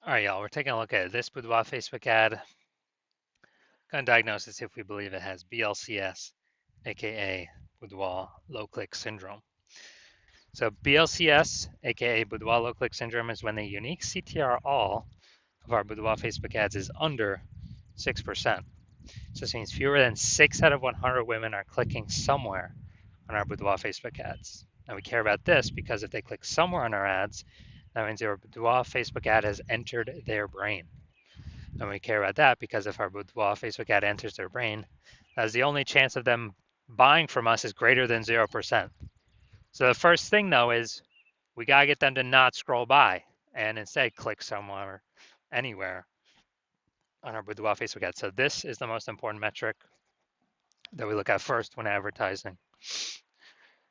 All right, y'all, we're taking a look at this Boudoir Facebook ad. Going to diagnose this if we believe it has BLCS, aka Boudoir low click syndrome. So BLCS, aka Boudoir low click syndrome, is when the unique CTR all of our Boudoir Facebook ads is under 6%. So this means fewer than 6 out of 100 women are clicking somewhere on our Boudoir Facebook ads. And we care about this because if they click somewhere on our ads, that means your Boudoir Facebook ad has entered their brain. And we care about that because if our Boudoir Facebook ad enters their brain, that's the only chance of them buying from us is greater than 0%. So the first thing though is we gotta get them to not scroll by and instead click somewhere, anywhere on our Boudoir Facebook ad. So this is the most important metric that we look at first when advertising.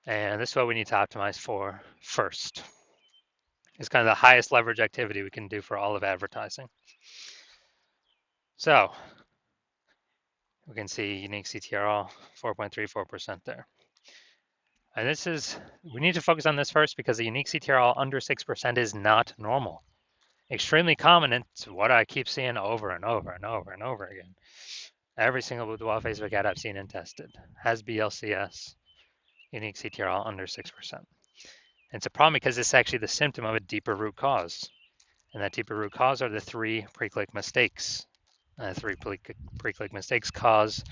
And this is what we need to optimize for first. It's kind of the highest leverage activity we can do for all of advertising. So we can see unique CTRL 4.34% there. And this is, we need to focus on this first because the unique CTRL under 6% is not normal. Extremely common, and it's what I keep seeing over and over and over and over again. Every single Boudoir Facebook ad I've seen and tested has BLCS, unique CTRL under 6%. And it's a problem because it's actually the symptom of a deeper root cause. And that deeper root cause are the 3 pre-click mistakes. 3 pre-click mistakes cause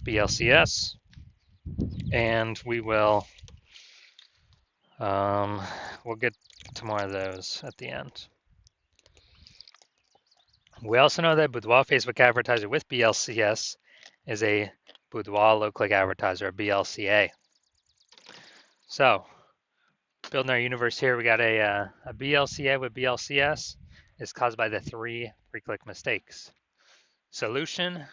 BLCS, and we'll get to more of those at the end. We also know that Boudoir Facebook advertiser with BLCS is a Boudoir low click advertiser, a BLCA. So building our universe here, we got a BLCA with BLCS is caused by the 3 pre-click mistakes. Solution,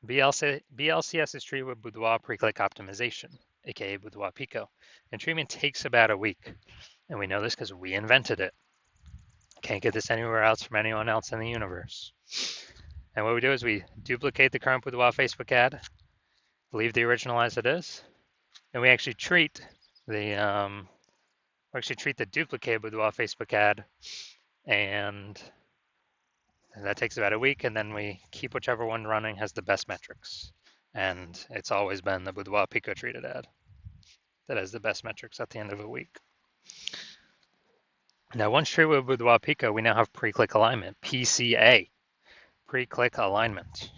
BLCS is treated with Boudoir pre-click optimization, aka Boudoir Pico, and treatment takes about a week. And we know this because we invented it. Can't get this anywhere else from anyone else in the universe. And what we do is we duplicate the current Boudoir Facebook ad, leave the original as it is, and we actually treat the duplicated Boudoir Facebook ad, and that takes about a week, and then we keep whichever one running has the best metrics. And it's always been the Boudoir Pico treated ad that has the best metrics at the end of a week. Now, once treated with Boudoir Pico, we now have pre-click alignment, PCA, pre-click alignment.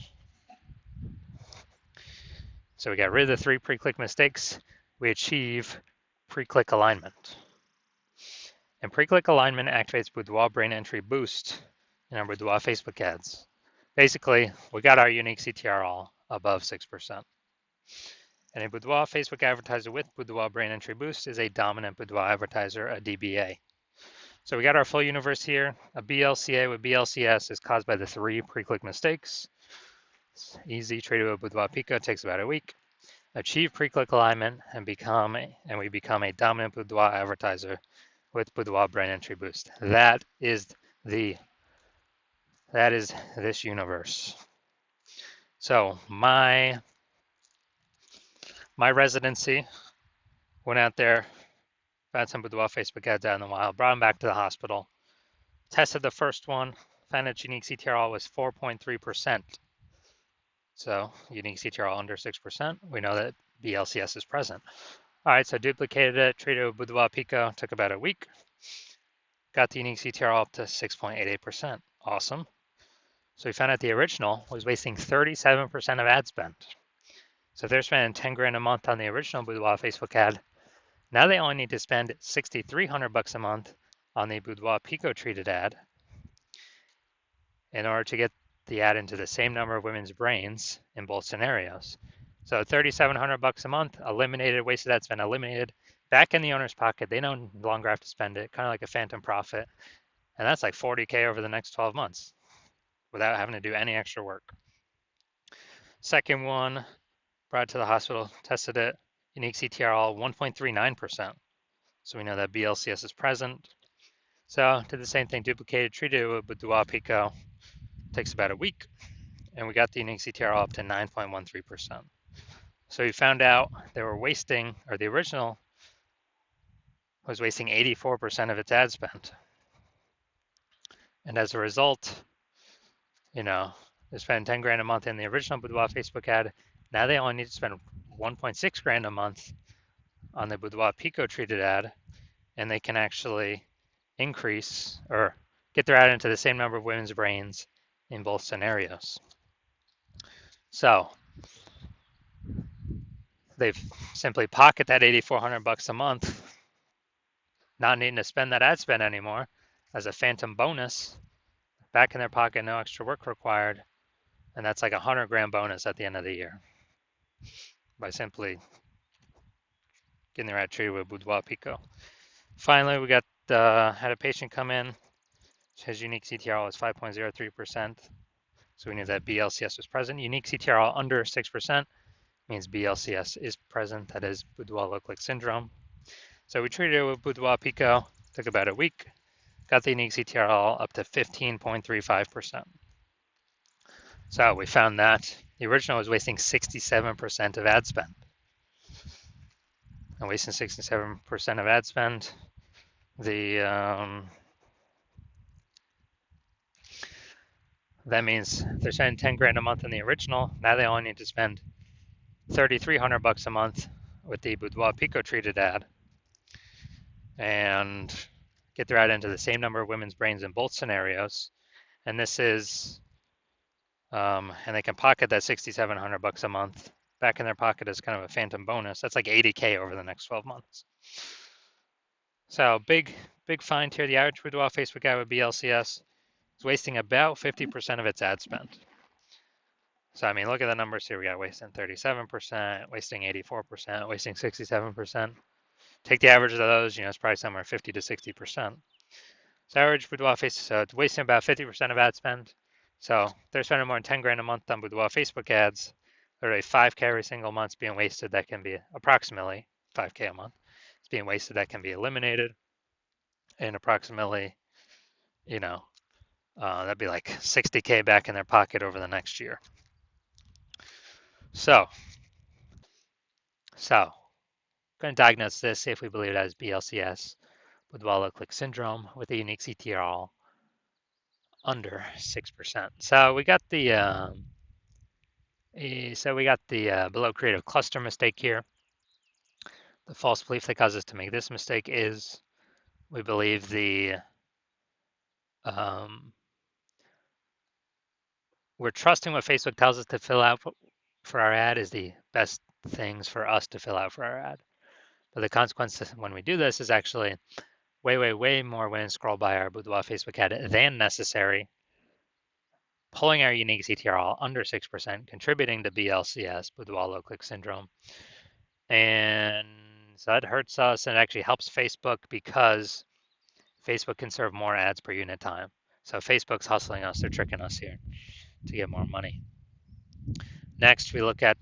So we got rid of the 3 pre-click mistakes. We achieve pre-click alignment. And pre-click alignment activates Boudoir brain entry boost in our Boudoir Facebook ads. Basically, we got our unique CTR all above 6%. And a Boudoir Facebook advertiser with Boudoir brain entry boost is a dominant Boudoir advertiser, a DBA. So we got our full universe here. A BLCA with BLCS is caused by the 3 pre-click mistakes. It's easy, treated with Boudoir Pico, takes about a week. Achieve pre-click alignment and we become a dominant Boudoir advertiser with Boudoir brain entry boost. That is this universe. So my residency went out there, found some Boudoir Facebook ads out in the wild, brought them back to the hospital, tested the first one, found its unique CTRL was 4.3%. So unique CTRL under 6%. We know that BLCS is present. All right, so duplicated it, treated it with Boudoir Pico, took about a week. Got the unique CTRL up to 6.88%. Awesome. So we found out the original was wasting 37% of ad spend. So if they're spending 10 grand a month on the original Boudoir Facebook ad, now they only need to spend $6,300 a month on the Boudoir Pico treated ad in order to get the ad into the same number of women's brains in both scenarios. So $3,700 a month, eliminated, wasted ad spend, eliminated, back in the owner's pocket. They no longer have to spend it, kind of like a phantom profit. And that's like 40K over the next 12 months without having to do any extra work. Second one, brought it to the hospital, tested it, unique CTRL 1.39%. So we know that BLCS is present. So did the same thing, duplicated, treated it with Boudoir Pico. Takes about a week, and we got the unique CTRL up to 9.13%. So we found out they were wasting, or the original was wasting 84% of its ad spend. And as a result, they spend 10 grand a month in the original Boudoir Facebook ad. Now they only need to spend 1.6 grand a month on the Boudoir Pico treated ad, and they can actually increase or get their ad into the same number of women's brains in both scenarios. So they've simply pocket that $8,400 a month, not needing to spend that ad spend anymore as a phantom bonus, back in their pocket, no extra work required, and that's like 100 grand bonus at the end of the year by simply getting their ad treated with Boudoir Pico. Finally, we got had a patient come in. His unique CTRL was 5.03%. So we knew that BLCS was present. Unique CTRL under 6% means BLCS is present. That is Boudoir low click syndrome. So we treated it with Boudoir Pico. Took about a week. Got the unique CTRL up to 15.35%. So we found that the original was wasting 67% of ad spend. And wasting 67% of ad spend, that means they're spending 10 grand a month in the original. Now they only need to spend $3,300 a month with the Boudoir Pico treated ad and get their ad into the same number of women's brains in both scenarios. And this is, and they can pocket that $6,700 a month back in their pocket as kind of a phantom bonus. That's like $80K over the next 12 months. So big find here. The average Boudoir Facebook ad with BLCS is wasting about 50% of its ad spend. So, I mean, look at the numbers here. We got wasting 37%, wasting 84%, wasting 67%. Take the average of those, it's probably somewhere 50 to 60%. So average Boudoir Facebook, so it's wasting about 50% of ad spend. So they're spending more than 10 grand a month on Boudoir Facebook ads. Literally 5K every single month being wasted. That can be approximately 5K a month. It's being wasted. That can be eliminated. And approximately, that'd be like 60K back in their pocket over the next year. So going to diagnose this, see if we believe it has BLCS, Boudoir low click syndrome with a unique CTRL under 6%. So we got the below creative cluster mistake here. The false belief that causes us to make this mistake is we believe we're trusting what Facebook tells us to fill out for our ad is the best things for us to fill out for our ad. But the consequence when we do this is actually way more women scroll by our Boudoir Facebook ad than necessary, pulling our unique CTRL under 6%, contributing to BLCS, Boudoir low click syndrome. And so that hurts us, and it actually helps Facebook because Facebook can serve more ads per unit time. So Facebook's hustling us, they're tricking us here to get more money. Next, we look at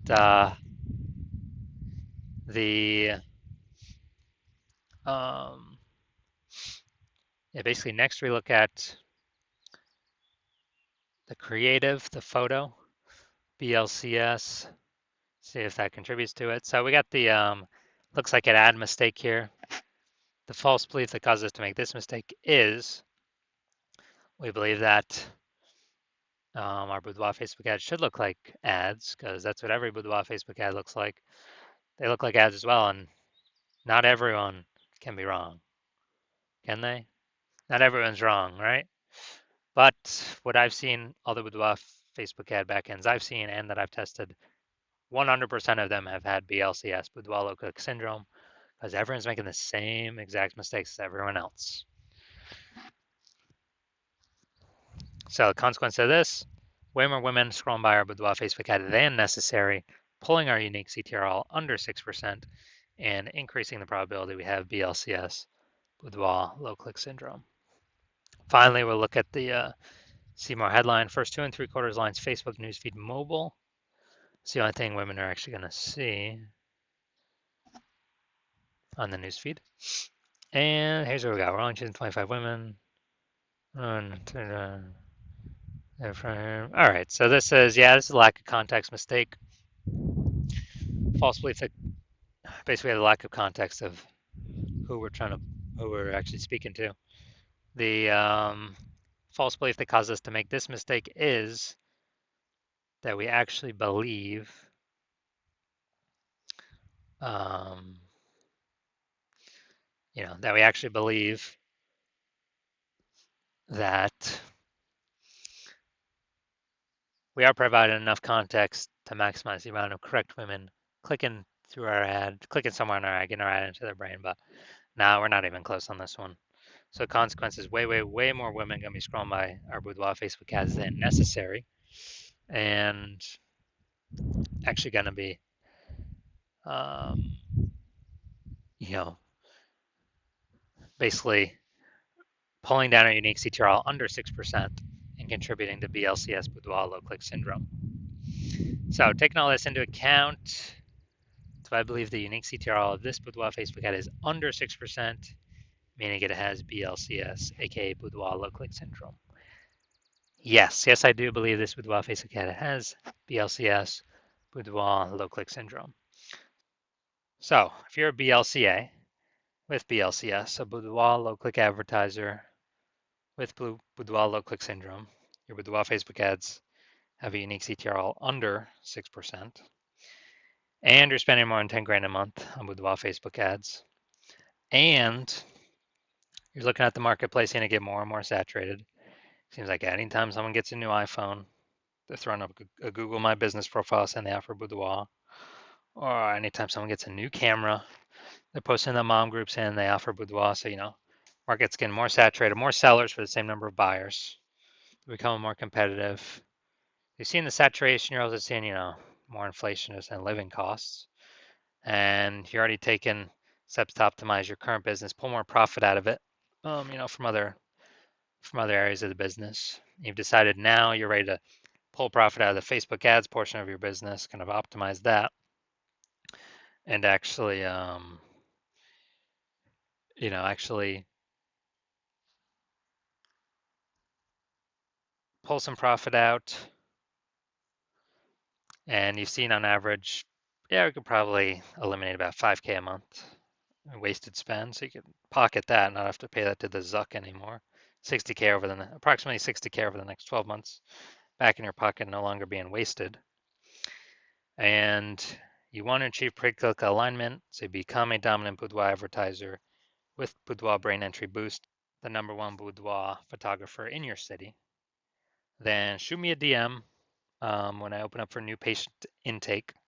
basically next we look at the creative, the photo, BLCS, see if that contributes to it. So we got the, looks like an ad mistake here. The false belief that causes us to make this mistake is we believe that our Boudoir Facebook ad should look like ads because that's what every Boudoir Facebook ad looks like. They look like ads as well, and not everyone can be wrong, can they? Not everyone's wrong, right? But what I've seen, all the Boudoir Facebook ad backends I've seen and that I've tested, 100% of them have had BLCS, Boudoir low click syndrome, because everyone's making the same exact mistakes as everyone else. So the consequence of this, way more women scrolling by our Boudoir Facebook ad than necessary, pulling our unique CTRL under 6%, and increasing the probability we have BLCS, Boudoir low click syndrome. Finally, we'll look at the see more headline. First 2 3/4 lines, Facebook newsfeed mobile. It's the only thing women are actually going to see on the newsfeed. And here's what we got. We're only choosing 25 women. All right, so this is, this is a lack of context mistake. False belief that basically we have a lack of context of who we're actually speaking to. The false belief that causes us to make this mistake is that we actually believe um, that we actually believe that we are providing enough context to maximize the amount of correct women clicking through our ad, clicking somewhere on our ad, getting our ad into their brain. But now we're not even close on this one. So consequences, way, way, way more women gonna be scrolling by our Boudoir Facebook ads than necessary, and actually gonna be, um, you know, basically pulling down our unique CTRL under 6% and contributing to BLCS Boudoir low click syndrome. So taking all this into account, do I believe the unique CTRL of this Boudoir Facebook ad is under 6%, meaning it has BLCS, aka Boudoir low click syndrome? Yes, I do believe this Boudoir Facebook ad has BLCS, Boudoir low click syndrome. So if you're a BLCA with BLCS, a Boudoir low click advertiser with Boudoir low click syndrome, your Boudoir Facebook ads have a unique CTRL under 6%, and you're spending more than 10 grand a month on Boudoir Facebook ads, and you're looking at the marketplace and it get more and more saturated. Seems like anytime someone gets a new iPhone, they're throwing up a Google My Business profile saying they offer Boudoir. Or anytime someone gets a new camera, they're posting in the mom group saying they offer Boudoir. So, market's getting more saturated, more sellers for the same number of buyers. They're becoming more competitive. You're seeing the saturation, you're also seeing, more inflation and living costs. And you're already taking steps to optimize your current business, pull more profit out of it, from other areas of the business. You've decided now you're ready to pull profit out of the Facebook ads portion of your business, kind of optimize that, and actually pull some profit out. And you've seen on average, yeah, we could probably eliminate about 5K a month in wasted spend. So you could pocket that, not have to pay that to the Zuck anymore. 60K approximately 60K over the next 12 months back in your pocket, no longer being wasted. And you want to achieve pre-click alignment, so you become a dominant Boudoir advertiser with Boudoir Brain Entry Boost, the #1 boudoir photographer in your city. Then shoot me a DM when I open up for new patient intake.